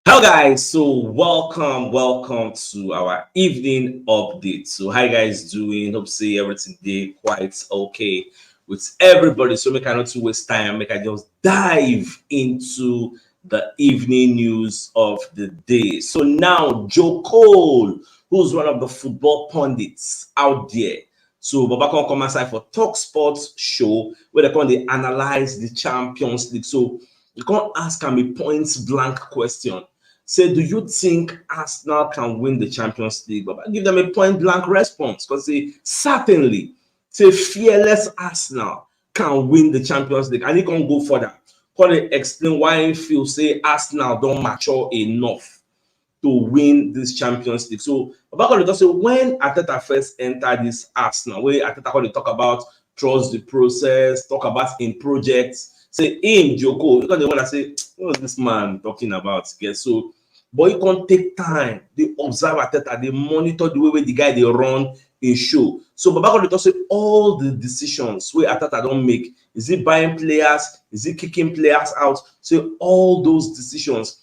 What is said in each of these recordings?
Hello guys, so welcome to our evening update. So how you guys doing? Hope see everything day quite okay with everybody. So make I not to waste time, make I just dive into the evening news of the day. So now Joe Cole, who's one of the football pundits out there. So Baba can come aside for Talk Sports show where they analyze the Champions League. So you can't ask him a point blank question. Say, do you think Arsenal can win the Champions League? But I give them a point blank response because they certainly say fearless Arsenal can win the Champions League. And he can go further. Can they explain why he feels say Arsenal don't mature enough to win this Champions League? So Babakon just say when Arteta first entered this Arsenal, where Arteta they talk about trust the process, talk about in projects, say him Joko, because they want to say, what is this man talking about? Yes, so but you can't take time. They observe Arteta, they monitor the way the guy they run a show. So Babakon just say all the decisions where Arteta don't make. Is he buying players? Is he kicking players out? So all those decisions,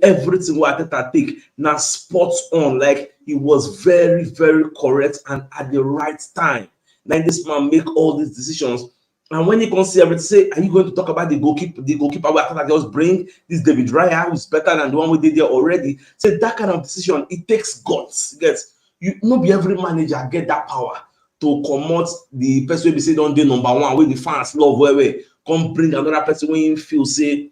everything what Arteta take now spot on, like he was very, very correct and at the right time. Like this man make all these decisions. And when he can see everything, say, are you going to talk about the goalkeeper where Arteta just bring this David Raya, who's better than the one we did there already? Say that kind of decision, it takes guts. Yes, you not be every manager get that power to promote the person we say don't do number one, where the fans love where come bring another person when you feel say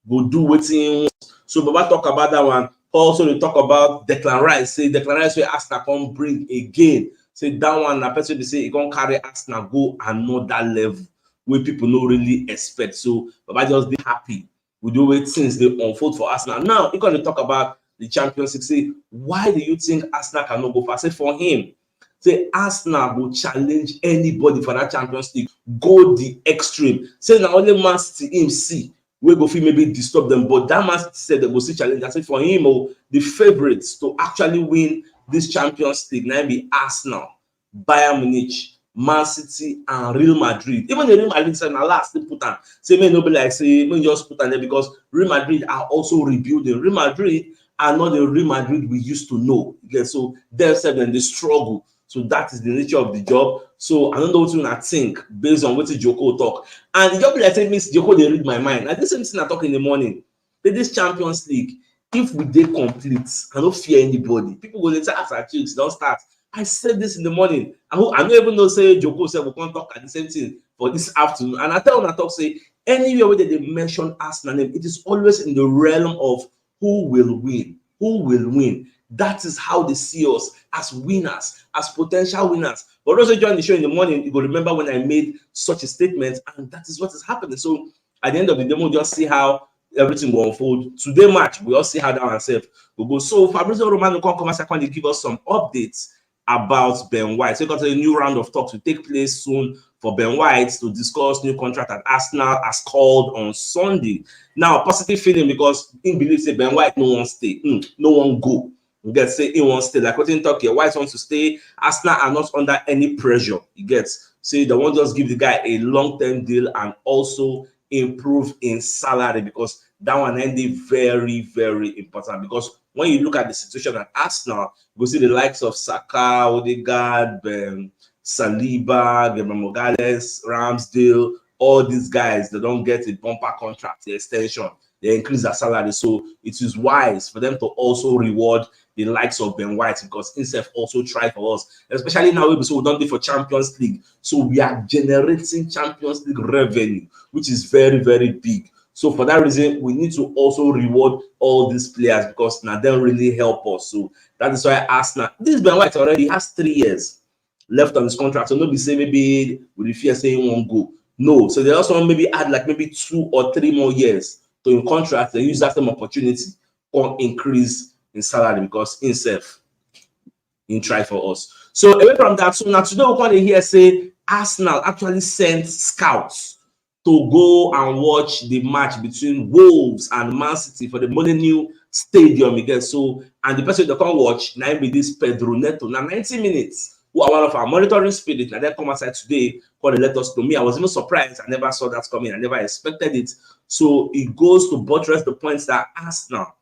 go do waiting. So Baba talk about that one. Also, they talk about Declan Rice. Say Declan Rice will Arsenal come bring again. Say that one, the person they say he can carry Arsenal go another level where people don't really expect. So Baba just be happy with the way things they unfold for Arsenal. Now you're going to talk about the Champions League. Say why do you think Arsenal cannot go far? Say for him, say Arsenal will challenge anybody for that Champions League. Go the extreme. Say now only Man City him see. We go feel maybe disturb them, but that man said they go see challenge. I said for him, the favorites to actually win this Champions League now be Arsenal, Bayern Munich, Man City, and Real Madrid. Even the Real Madrid said, "Now last they put on." Say, may nobody like say, may just put on there because Real Madrid are also rebuilding. Real Madrid are not the Real Madrid we used to know. Okay, so they said then they struggle. So that is the nature of the job. So I don't know what I think based on what Joko talk. And the job like say, Miss Joko, they read my mind. Like this same thing I talk in the morning. This Champions League, if we dey complete, I don't fear anybody. People go later after CHUKS, don't start. I said this in the morning. I don't even know say Joko said we can't talk at the same thing for this afternoon. And I tell when I talk say anywhere where they mention Arsenal name, it is always in the realm of who will win. Who will win? That is how they see us as winners, as potential winners. But also join the show in the morning, you will remember when I made such a statement, and that is what is happening. So at the end of the day, we'll just see how everything will unfold. Today match, we all see how that ourselves will go. So Fabrizio Romano come second to give us some updates about Ben White. So we got a new round of talks to take place soon for Ben White to discuss new contract at Arsenal as called on Sunday. Now, positive feeling because he believes that Ben White no one stay, no one go. You get say he wants to stay. Like what in talk here, White wants to stay. Arsenal are not under any pressure. You get say they want just give the guy a long-term deal and also improve in salary because that one ended very, very important. Because when you look at the situation at Arsenal, you see the likes of Saka, Odegaard, Saliba, Gabriel Magalhaes, Ramsdale, all these guys, they don't get a bumper contract, the extension. They increase their salary. So it is wise for them to also reward the likes of Ben White because himself also try for us, especially now we don't do for Champions League. So we are generating Champions League revenue, which is very, very big. So for that reason, we need to also reward all these players because now they really help us. So that is why Arsenal, this Ben White already has 3 years left on his contract. So nobody say maybe with the fear saying he won't go. No. So they also maybe add like maybe 2 or 3 more years to in contract. They use that same opportunity for increase in salary because himself in try for us. So away from that, so now today we're going to hear say Arsenal actually sent scouts to go and watch the match between Wolves and Man City for the Molineux Stadium again. So and the person they can watch now be this Pedro Neto. Now 90 minutes. Who are one of our monitoring spirit. And they come outside today for the let us to me. I was even surprised. I never saw that coming. I never expected it. So it goes to buttress the points that Arsenal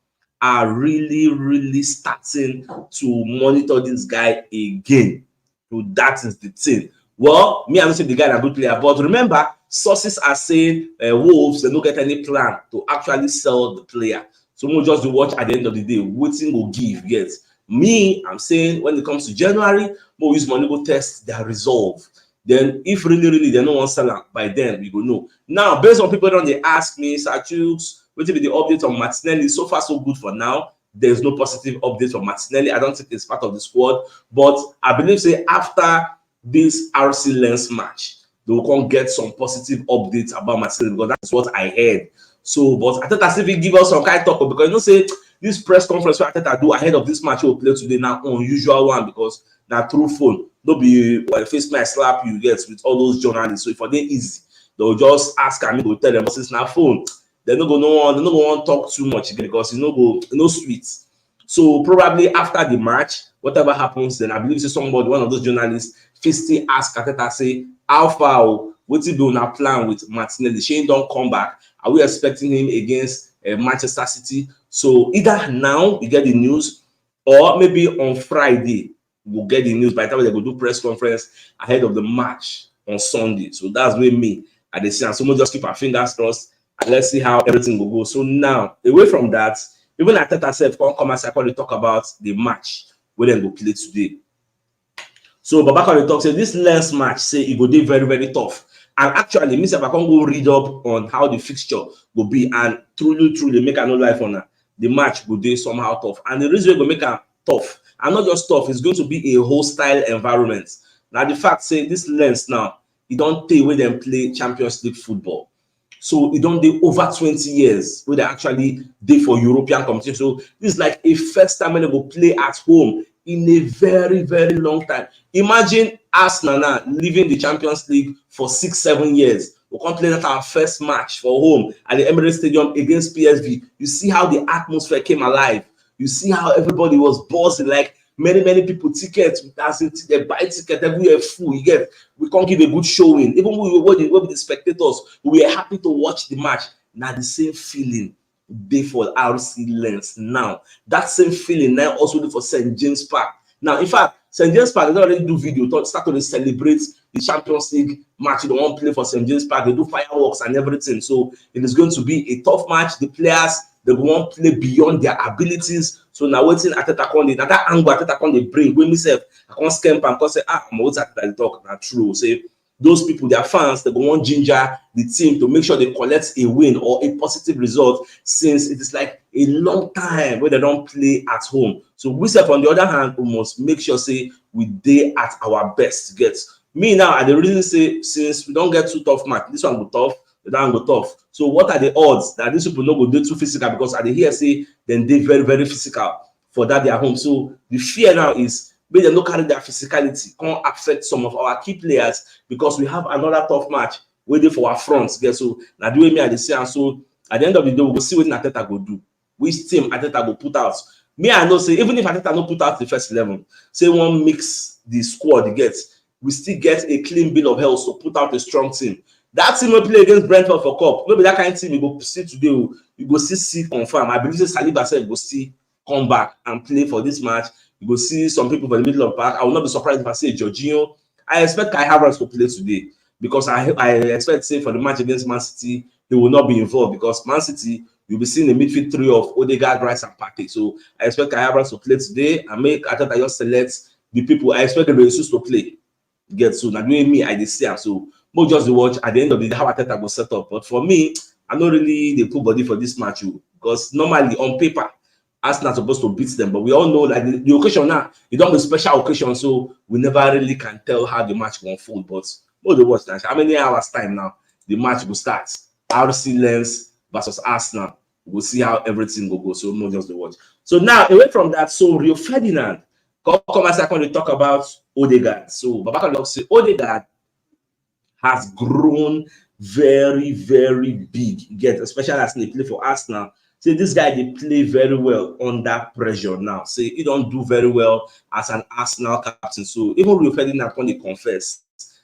are really starting to monitor this guy again. So that is the thing. Well, me, I don't say the guy is a good player, but remember, sources are saying Wolves they don't get any plan to actually sell the player. So we'll just watch at the end of the day, waiting will give. Yes, me, I'm saying when it comes to January, we'll use money go test their resolve. Then, if really they don't want to sell by then, we go know. Now, based on people don't they ask me, Sir CHUKS, what will be the update on Martinelli? So far, so good for now. There's no positive update from Martinelli. I don't think it's part of the squad, but I believe say after this RC Lens match, they will come get some positive updates about Martinelli because that's what I heard. So, but I thought as if he give us some kind of talk because you know say this press conference where I thought I do ahead of this match we'll play today now unusual one because now through phone. No be face my slap you get with all those journalists. So if for them easy, they'll just ask and go tell them, but since now phone, they're not gonna want to talk too much again because no sweet. So probably after the match, whatever happens, then I believe somebody, one of those journalists, fisty ask Ateta say, how far what you do on our plan with Martinelli? Shane don't come back. Are we expecting him against Manchester City? So either now we get the news, or maybe on Friday we'll get the news by the time they go do press conference ahead of the match on Sunday. So that's where me at the scene. So we'll just keep our fingers crossed and let's see how everything will go. So now, away from that, even at Ateta come as I call talk about the match where they go play today. So Babaka talk say this last match say it will be very tough. And actually, Mr. Bakon go read up on how the fixture will be, and truly make a no life on her. The match will be somehow tough. And the reason we will make it tough, and not just tough, it's going to be a hostile environment. Now, the fact say this Lens now, it don't take where them play Champions League football. So it don't do over 20 years where they actually did for European competition. So this is like a first time when they will play at home in a very long time. Imagine Arsenal now leaving the Champions League for 6-7 years. We come play that our first match for home at the Emirates Stadium against PSV. You see how the atmosphere came alive. You see how everybody was buzzing, like many people tickets, they buy tickets everywhere full. You get, we can't give a good showing. Even we were the spectators, we were happy to watch the match. Now the same feeling they for RC Lens now. That same feeling now also for St. James Park. Now, in fact, St. James Park, they don't already do video, start to celebrate the Champions League match. They don't play for St. James Park, they do fireworks and everything. So it is going to be a tough match. The players, they won't play beyond their abilities. So now waiting at that angle at they bring when myself I can't scamp and say I'm what's at that talk not true. Say those people, their fans, they go on ginger the team to make sure they collect a win or a positive result, since it is like a long time where they don't play at home. So we say on the other hand, we must make sure say we day at our best. Get me now, I really say since we don't get too tough match, this one go tough, the down go tough. So what are the odds that these people not go do too physical? Because at the here say then they very physical for that they are home. So the fear now is may they not carry their physicality, can't affect some of our key players because we have another tough match waiting for our fronts. Get so now the way me at the say, and so at the end of the day we will see what Ateta go do, which team Ateta go put out. Me I know say even if Ateta no put out the first 11, say one mix the squad he gets, we still get a clean bill of health to put out a strong team. That team will play against Brentford for cup. Maybe that kind of team you go see today. You go see confirm. I believe Saliba said go see come back and play for this match. You go see some people for the middle of the park. I will not be surprised if I say Jorginho. I expect Kai Havertz to play today because I expect say for the match against Man City he will not be involved because Man City you'll be seeing the midfield three of Odegaard, Rice, and Partey. So I expect Kai Havertz to play today and make Ateta just select the people. I expect the Jesus to play. Get so now doing me I see so more just the watch at the end of the day how Ateta go set up. But for me, I'm not really the full body for this match because normally on paper Arsenal supposed to beat them, but we all know like the occasion now it don't be special occasion, so we never really can tell how the match will unfold. But more the watch now, how many hours time now the match will start? RC Lens versus Arsenal. We'll see how everything will go. So more just the watch. So now away from that, so Rio Ferdinand come as I want to talk about Odegaard. So Babaka say Odegaard has grown very big. Get especially as they play for Arsenal. Say this guy they play very well under pressure now. Say he don't do very well as an Arsenal captain. So even Rio Ferdinand when they confess,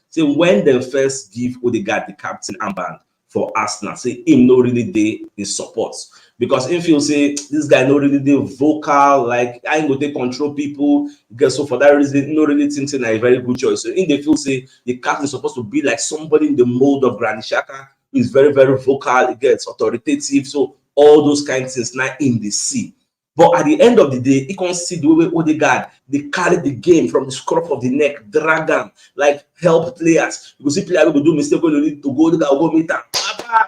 say when they first give Odegaard the captain armband for Arsenal, say him no really dey in support because if you say this guy no really dey vocal, like I ain't go take control people, because so for that reason no really think say a very good choice. So in the feel say the captain is supposed to be like somebody in the mold of Granit Xhaka, who is very very vocal, it gets authoritative, so all those kind of things now in the sea. But at the end of the day, you can see the way Odegaard, they carry the game from the scruff of the neck, drag them, like help players. You can see players will do mistake when you need to go, Odegaard will go meet them.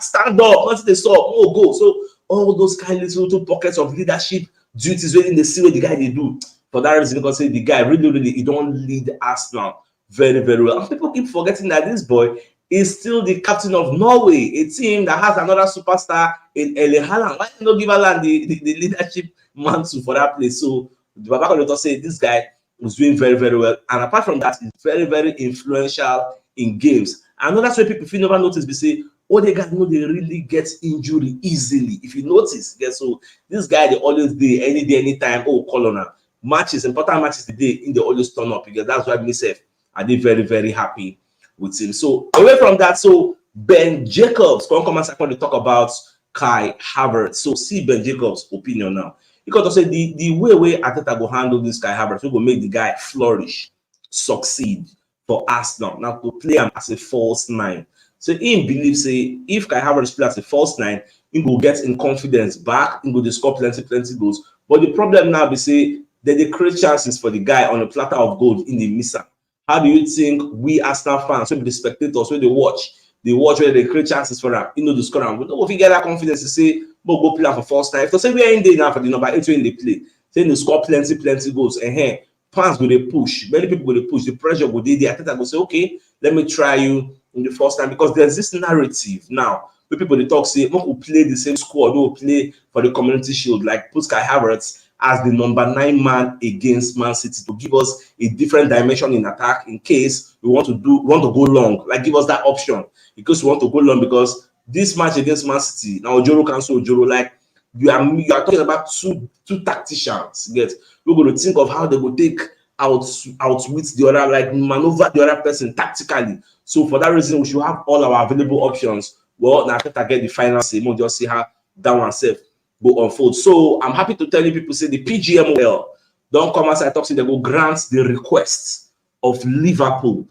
Stand up, once they stop, oh go. So all those kind of little pockets of leadership duties within the see what the guy they do. For that reason, because say the guy really he don't lead Arsenal very, very well. And people keep forgetting that this boy is still the captain of Norway, a team that has another superstar in Erling Haaland. Why not give Haaland the leadership mantle for that place? So the Baba Conductor say this guy was doing very, very well. And apart from that, he's very, very influential in games. And that's why people, if you never notice, they say, Odegaard know they really get injury easily. If you notice, guess so this guy they always do any day, anytime. Oh, colonel matches, important matches the day in they always turn up, because that's why myself I did very, very happy with him. So away from that, so Ben Jacobs come and second to talk about Kai Havertz. So see Ben Jacobs' opinion now. Because I say the way Arteta go handle this Kai Havertz, we go make the guy flourish, succeed for Arsenal. Now to play him as a false nine. So he believes say if Kai Havertz play as a false nine, he will get in confidence back, he will score plenty goals. But the problem now be say that they create chances for the guy on a platter of gold in the misser. How do you think we Arsenal fans, when the spectators, when they watch where they create chances for them, you know, the score? We don't get that confidence to say, but go play for first time. If they say we are in there now for the number 8 when they play, saying they score plenty goals, and here fans will they push, many people will they push, the pressure will they there. I think I go say, okay, let me try you in the first time, because there's this narrative now where people they talk say, who play the same squad, who play for the Community Shield, like put Kai Havertz as the number 9 man against Man City to give us a different dimension in attack in case we want to go long. Like give us that option because we want to go long, because this match against Man City, now Ojoro cancel Ojoro, like you are talking about two tacticians. Get we're going to think of how they will take outwit the other, like maneuver the other person tactically. So for that reason, we should have all our available options. Well, now I get the final say, we'll just see how that one safe go unfold. So I'm happy to tell you people say the PGMOL don't come as I talk, say they go grant the request of Liverpool,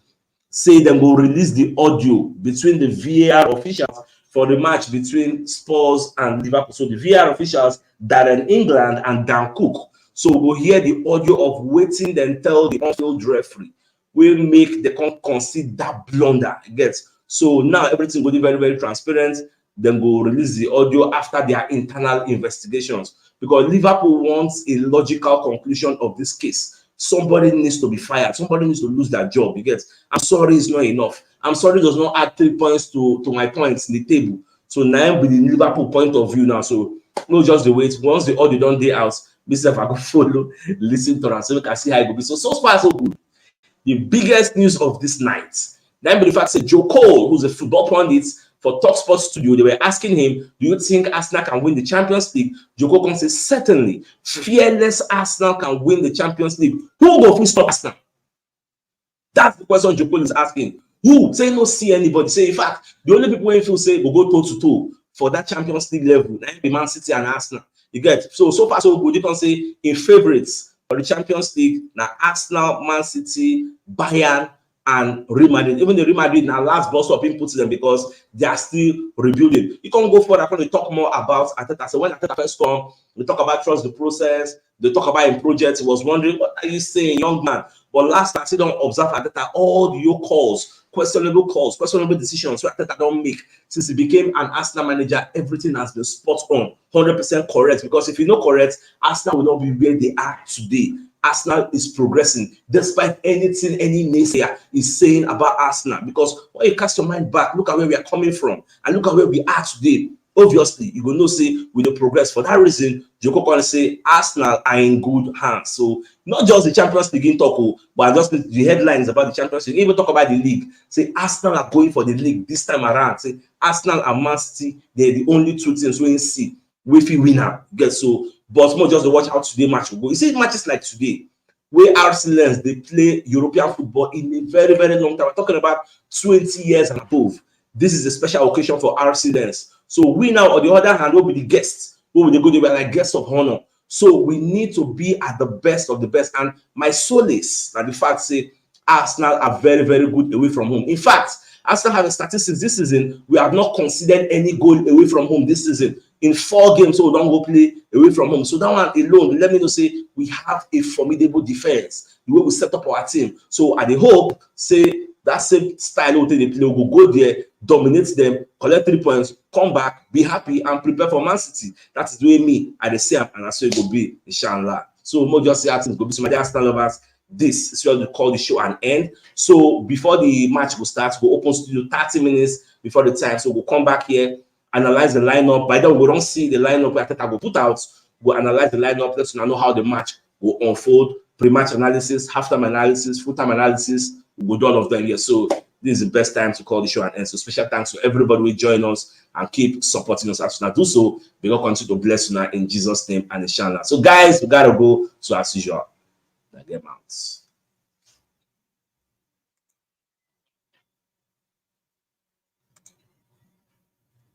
say they will release the audio between the VAR officials for the match between Spurs and Liverpool. So the VAR officials, Darren England and Dan Cook. So we'll hear the audio of waiting then tell the on-field referee will make the concede that blunder. Gets so now everything will be very, very transparent. Then go release the audio after their internal investigations, because Liverpool wants a logical conclusion of this case. Somebody needs to be fired. Somebody needs to lose their job. You get, I'm sorry, it's not enough. I'm sorry, does not add 3 points to my points in the table. So now with the Liverpool point of view now, so no, just the wait. Once the audio done day out, myself I go follow, listen to us so we can see how it will be. So far so good. The biggest news of this night, then be the fact that Joe Cole, who's a football pundit for Talk Sports Studio, they were asking him, do you think Arsenal can win the Champions League? Joe Cole can say, certainly, fearless Arsenal can win the Champions League. Who will stop Arsenal? That's the question Joe Cole is asking. Who? Say no see anybody. Say, in fact, the only people who feel say will go toe-to-toe for that Champions League level, be Man City and Arsenal. You get, so far so good. You can say in favorites for the Champions League, now Arsenal, Man City, Bayern, and Real Madrid. Even the Real Madrid now last bus of input to them because they are still rebuilding. You can't go further. We talk more about Arteta. So when Arteta first come, we talk about trust the process. They talk about in projects. He was wondering, what are you saying, young man? But last time, I don't observe Arteta all your calls, questionable decisions. So Arteta don't make since he became an Arsenal manager. Everything has been spot on, 100% correct. Because if you know correct, Arsenal will not be where they are today. Arsenal is progressing despite anything any naysayer is saying about Arsenal. Because when you cast your mind back, look at where we are coming from and look at where we are today. Obviously, you will not say we will progress. For that reason, Joko can say Arsenal are in good hands. So not just the Champions League in talk, but just the headlines about the Champions League. Even talk about the league. Say Arsenal are going for the league this time around. Say Arsenal and Man City, they're the only two teams we see. We feel winner. Get so. But more just to watch how today match will go. You see matches like today, where RC Lens, they play European football in a very, very long time. We're talking about 20 years and above. This is a special occasion for RC Lens. So we now, on the other hand, will be the guests Who will they go? They were like guests of honor. So we need to be at the best of the best. And my solace that the fact say Arsenal are very, very good away from home. In fact, Arsenal having statistics this season, we have not considered any goal away from home this season. In 4 games, so we don't go play away from home. So that one alone, let me know say we have a formidable defense. The way we set up our team. So I hope say that same style they play, we'll go there, dominate them, collect 3 points, come back, be happy, and prepare for Man City. That is the way me I say, and that's how it will be, inshallah. So more just say things go be some of the Arsenal lovers. This is what we call the show an end. So before the match will start, we'll open studio 30 minutes before the time. So we'll come back here, analyze the lineup. By then we don't see the lineup I think I will put out. We'll analyze the lineup. Let's know how the match will unfold. Pre-match analysis, halftime analysis, full-time analysis. We'll do all of them here. So this is the best time to call the show an end. So special thanks to everybody who join us and keep supporting us. As soon as do so, we will continue to bless you now in Jesus' name and inshallah. So guys, we gotta go. So as usual, get out.